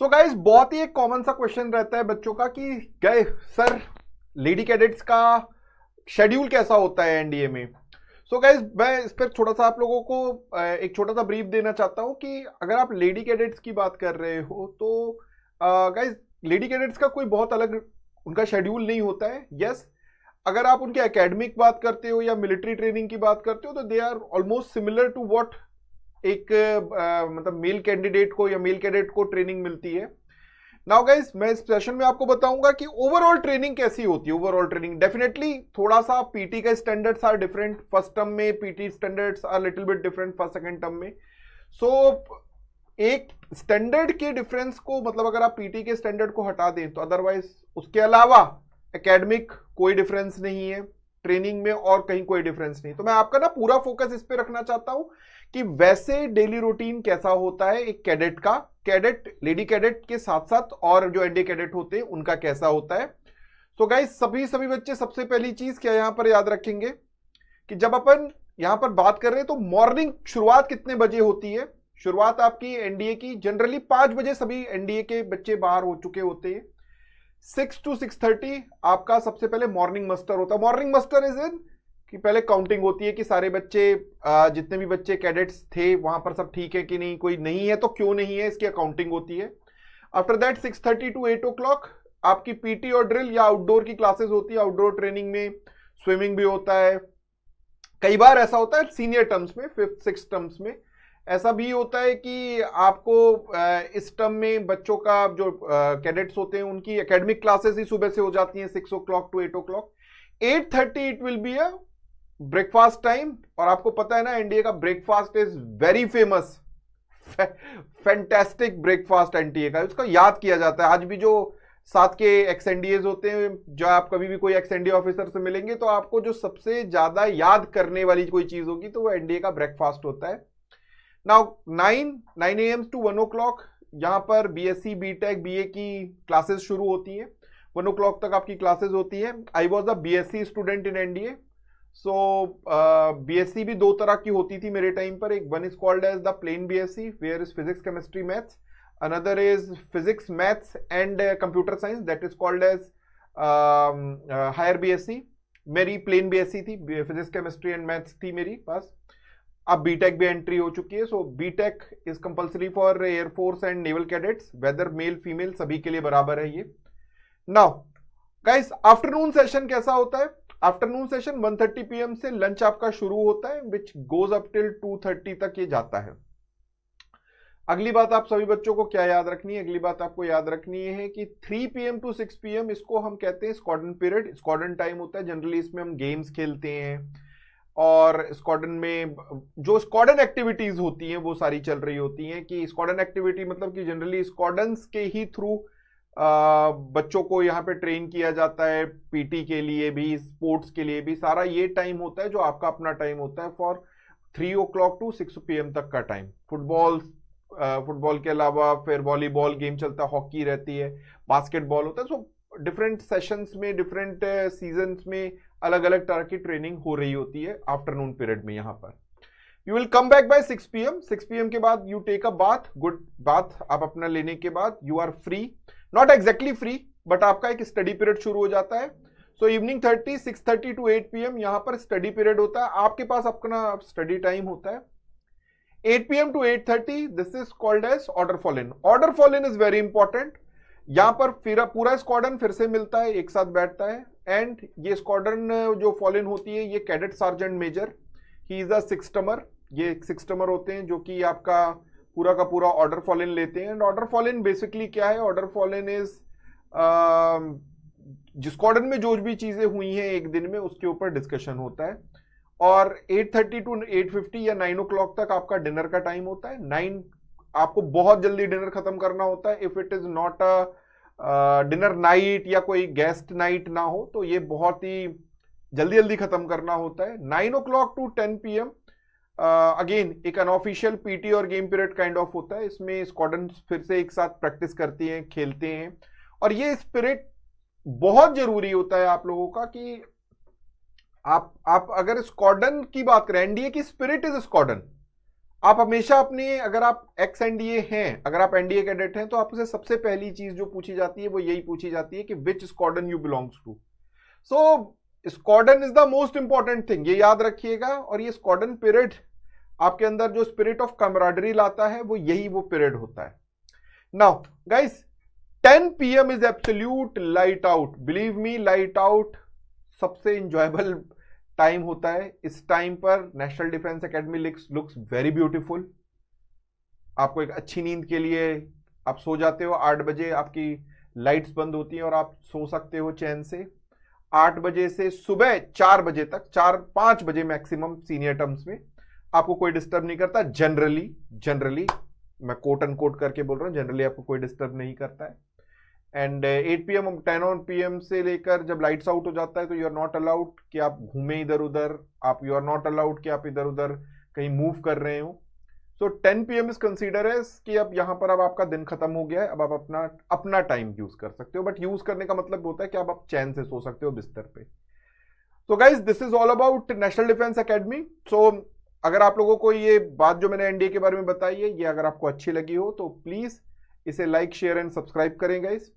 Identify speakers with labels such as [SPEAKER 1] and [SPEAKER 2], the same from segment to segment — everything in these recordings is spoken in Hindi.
[SPEAKER 1] सो गाइस बहुत ही एक कॉमन सा क्वेश्चन रहता है बच्चों का कि गए सर लेडी कैडेट्स का शेड्यूल कैसा होता है एनडीए में। सो गाइस मैं इस पर थोड़ा सा आप लोगों को एक छोटा सा ब्रीफ देना चाहता हूं कि अगर आप लेडी कैडेट्स की बात कर रहे हो तो गाइस लेडी कैडेट्स का कोई बहुत अलग उनका शेड्यूल नहीं होता है। यस, अगर आप उनके एकेडमिक बात करते हो या मिलिट्री ट्रेनिंग की बात करते हो तो they are almost similar to what एक मतलब मेल कैंडिडेट को या मेल कैडेट को ट्रेनिंग मिलती है। नाउ गाइस मैं इस सेशन में आपको बताऊंगा कि ओवरऑल ट्रेनिंग कैसी होती है। ओवरऑल ट्रेनिंग डेफिनेटली थोड़ा सा पीटी का standards are different, first term में PT standards are little bit different first second term में। सो एक स्टैंडर्ड के डिफरेंस को मतलब अगर आप पीटी के स्टैंडर्ड को हटा दें तो अदरवाइज उसके अलावा एकेडमिक कोई डिफरेंस नहीं है, ट्रेनिंग में और कहीं कोई डिफरेंस नहीं। तो मैं आपका ना पूरा फोकस इस पे रखना चाहता हूं कि वैसे डेली रूटीन कैसा होता है एक कैडेट का, कैडेट लेडी कैडेट के साथ साथ और जो एनडीए कैडेट होते हैं उनका कैसा होता है। सो गाइस सभी बच्चे सबसे पहली चीज क्या यहां पर याद रखेंगे कि जब अपन यहां पर बात कर रहे हैं तो मॉर्निंग शुरुआत कितने बजे होती है। शुरुआत आपकी एनडीए की जनरली 5 बजे सभी एनडीए के बच्चे बाहर हो चुके होते हैं। 6 to 6:30 आपका सबसे पहले मॉर्निंग मस्टर होता है। मॉर्निंग मस्टर इज इन कि पहले काउंटिंग होती है कि सारे बच्चे जितने भी बच्चे कैडेट्स थे वहां पर सब ठीक है कि नहीं, कोई नहीं है तो क्यों नहीं है, इसकी अकाउंटिंग होती है। आफ्टर दैट 6:30 to 8 o'clock आपकी पीटी और ड्रिल या आउटडोर की क्लासेस होती है। आउटडोर ट्रेनिंग में स्विमिंग भी होता है। कई बार ऐसा होता है सीनियर टर्म्स में, 5th 6th टर्म्स में ऐसा भी होता है कि आपको इस टर्म में बच्चों का जो कैडेट्स होते हैं उनकी एकेडमिक क्लासेस ही सुबह से हो जाती हैं 6 o'clock to 8 o'clock। 8:30 it will be a breakfast time. और आपको पता है ना एनडीए का breakfast is very famous, fantastic breakfast NDA का, उसका याद किया जाता है। आज भी जो साथ के एक्स एनडीएज होते हैं, जो आप कभी भी कोई एक्स एनडीए ऑफिसर से मिलेंगे तो आपको जो सबसे ज्यादा याद करने वाली कोई चीज होगी तो वो एनडीए का ब्रेकफास्ट होता है। नाउ 9 AM to 1 o'clock यहां पर बीएससी बीटेक बीए की क्लासेस शुरू होती हैं। 1 o'clock तक आपकी क्लासेस होती है। I was a BSc student in NDA. So BSc भी दो तरह की होती थी मेरे टाइम पर। एक one is called as the plain BSc where is physics chemistry maths, another is physics maths and computer science that is called as higher BSc. मेरी प्लेन बीएससी थी, फिजिक्स केमिस्ट्री एंड मैथ्स थी मेरी पास। अब बीटेक भी एंट्री हो चुकी है। So BTech is compulsory for air force and naval cadets, whether male female सभी के लिए बराबर है ये। नाउ गाइस आफ्टरनून सेशन कैसा होता है। आफ्टरनून सेशन 1:30 PM से लंच आपका शुरू होता है विच गोज अप टिल 2:30 तक ये जाता है। अगली बात आप सभी बच्चों को क्या याद रखनी है, अगली बात आपको याद रखनी है कि 3 PM to 6 PM इसको हम कहते हैं स्क्वाड्रन पीरियड। स्क्वाड्रन टाइम होता है, जनरली इसमें हम गेम्स खेलते हैं और स्क्वाड्रन में जो स्क्वाड्रन एक्टिविटीज होती हैं वो सारी चल रही होती हैं। कि स्क्वाड्रन एक्टिविटी मतलब कि जनरली स्क्वाड्रन्स के ही थ्रू बच्चों को यहाँ पे ट्रेन किया जाता है, पीटी के लिए भी स्पोर्ट्स के लिए भी। सारा ये टाइम होता है जो आपका अपना टाइम होता है फॉर 3 o'clock to 6 PM तक का टाइम। फुटबॉल के अलावा फिर वॉलीबॉल गेम चलता है, हॉकी रहती है, बास्केटबॉल होता है। सो डिफरेंट सेशंस में डिफरेंट सीजन्स में अलग अलग तरह की ट्रेनिंग हो रही होती है आफ्टरनून पीरियड में। यहां पर you will come back by 6 PM। 6 PM के बाद you take a bath, good bath आप अपना लेने के बाद you are free, not exactly free but आपका एक स्टडी पीरियड शुरू हो जाता है। सो इवनिंग 6:30 to 8 PM यहां पर स्टडी पीरियड होता है। आपके पास अपना स्टडी टाइम होता है। 8 PM to 8:30 this is called as order fall in. Order fall in is very important. यहां पर फिर पूरा स्क्वाड्रन फिर से मिलता है, एक साथ बैठता है। एंड ये स्क्वाड्रन जो फॉल इन होती है ये cadet sergeant major, he is a 6 termer. ये 6 टर्मर होते हैं जो कि आपका पूरा का पूरा ऑर्डर फॉल इन लेते हैं। And order fall in basically क्या है, ऑर्डर फॉल इन इज जिस स्क्वाड्रन में जो भी चीजें हुई हैं एक दिन में उसके ऊपर डिस्कशन होता है। और 8:30 to 8:50 या 9 o'clock तक आपका डिनर का टाइम होता है। 9 आपको बहुत जल्दी डिनर खत्म करना होता है। If it is not a dinner night या कोई गेस्ट नाइट ना हो तो ये बहुत ही जल्दी जल्दी खत्म करना होता है। 9 o'clock to 10 PM अगेन एक अनऑफिशियल पीटी और गेम पीरियड काइंड ऑफ होता है। इसमें स्क्वाड्रन फिर से एक साथ प्रैक्टिस करती हैं, खेलते हैं। और ये स्पिरिट बहुत जरूरी होता है आप लोगों का कि आप अगर स्क्वाड्रन की बात करें, एनडीए की स्पिरिट इज स्क्वाड्रन। आप हमेशा अपने, अगर आप एक्स एनडीए हैं, अगर आप एनडीए कैडेट हैं, तो आपसे सबसे पहली चीज जो पूछी जाती है वो यही पूछी जाती है कि which squadron you belongs to. So squadron is the most important thing, ये याद रखिएगा। और ये स्क्वाड्रन पीरियड आपके अंदर जो स्पिरिट ऑफ कैमराडरी लाता है वो यही वो पीरियड होता है। Now guys 10 PM is absolute light out. Believe me, light out सबसे इंजॉयबल टाइम होता है। इस टाइम पर national defence academy looks very beautiful. आपको एक अच्छी नींद के लिए आप सो जाते हो 8 बजे, आपकी लाइट्स बंद होती हैं और आप सो सकते हो चैन से। 8 बजे से सुबह 4 बजे तक, 4-5 बजे मैक्सिमम सीनियर टर्म्स में आपको कोई डिस्टर्ब नहीं करता। जनरली मैं कोट एंड कोट करके बोल रहा हूं, जनरली आपको कोई डिस्टर्ब नहीं करता है। एंड 8 PM 10 PM से लेकर जब लाइट्स आउट हो जाता है तो यू आर नॉट अलाउड कि आप घूमें इधर उधर, यू आर नॉट अलाउड कि आप इधर उधर कहीं मूव कर रहे हो। सो 10 PM इज कंसीडर एज कि अब यहां पर अब आपका दिन खत्म हो गया है, अब आप अपना टाइम यूज कर सकते हो। बट यूज करने का मतलब होता है कि आप चैन से सो सकते हो बिस्तर पे। तो guys this is all about national defence academy. So अगर आप लोगों को ये बात जो मैंने एनडीए के बारे में बताई है, ये अगर आपको अच्छी लगी हो तो प्लीज इसे लाइक, शेयर एंड सब्सक्राइब करें गाइज।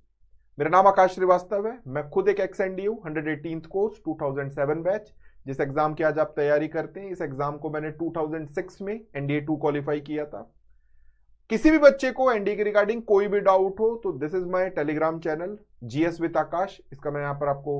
[SPEAKER 1] मेरा नाम आकाश श्रीवास्तव है, मैं खुद एक एक्स एनडीए हूं, 118th कोर्स 2007 बैच। जिस एग्जाम की आज आप तैयारी करते हैं, इस एग्जाम को मैंने 2006 में एनडीए 2 क्वालिफाई किया था। किसी भी बच्चे को एनडीए के रिगार्डिंग कोई भी डाउट हो तो this is my Telegram channel GS with Aakash. इसका मैं यहां पर आपको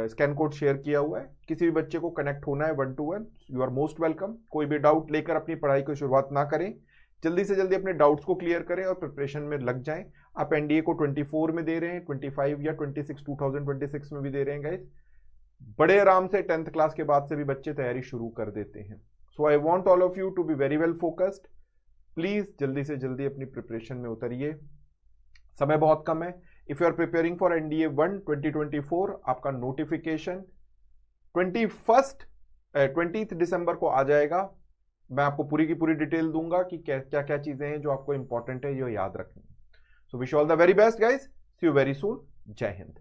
[SPEAKER 1] स्कैन कोड शेयर किया हुआ है। किसी भी बच्चे को कनेक्ट होना है 1 to 1, you are most welcome. कोई भी डाउट लेकर अपनी पढ़ाई की शुरुआत ना करें, जल्दी से जल्दी अपने डाउट्स को क्लियर करें और प्रिपरेशन में लग जाएं। आप एनडीए को 24 में दे रहे हैं, 25 या 26 2026 में भी दे रहे हैं गाइस, बड़े आराम से 10th क्लास के बाद से भी बच्चे तैयारी शुरू कर देते हैं। So I want all of you to be very well focused. Please जल्दी से जल्दी अपनी प्रिपरेशन में उतरिए, समय बहुत कम है। If you are preparing for NDA 1 2024, आपका नोटिफिकेशन 20 दिसंबर को आ जाएगा। मैं आपको पूरी की पूरी डिटेल दूंगा कि क्या क्या चीजें हैं जो आपको इंपॉर्टेंट है, जो याद रखनी है। So wish all the very best guys, see you very soon. जय हिंद।